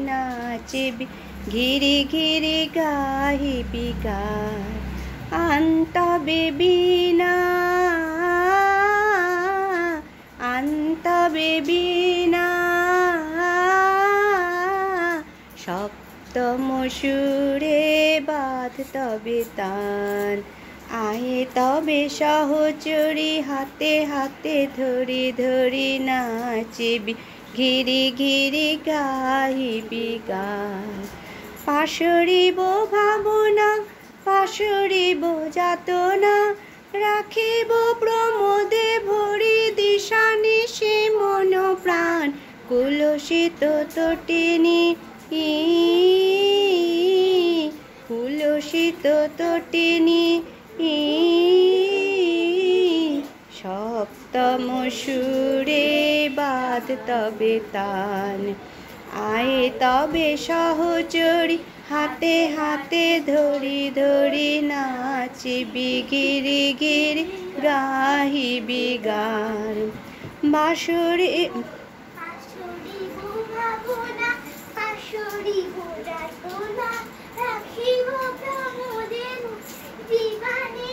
নাচিবি ঘিরি ঘিরি গাহিবি গান আন্তবে বিনা আন্তবে বিনা সপ্তম সুরে বাঁধ তবে তান আয়ে তবে সহচরী হাতে হাতে ধরি ধরি নাচিবি ঘিরি ঘিরি গাহিবি গান পাশরিব ভাবনা পাশরিব যাতনা রাখিব প্রমোদে ভরি দিশা নিশি মন প্রাণ কুলসিত তটিনী কুলসিত তটিনী সপ্তম সুরে বাঁধ তবে তান আয়ে তবে সহচরী হাতে হাতে ধরি ধরি নাচিবি ঘিরি ঘিরি গাহিবি গান বাঁশরি রাখিব প্রমোদে দিবানে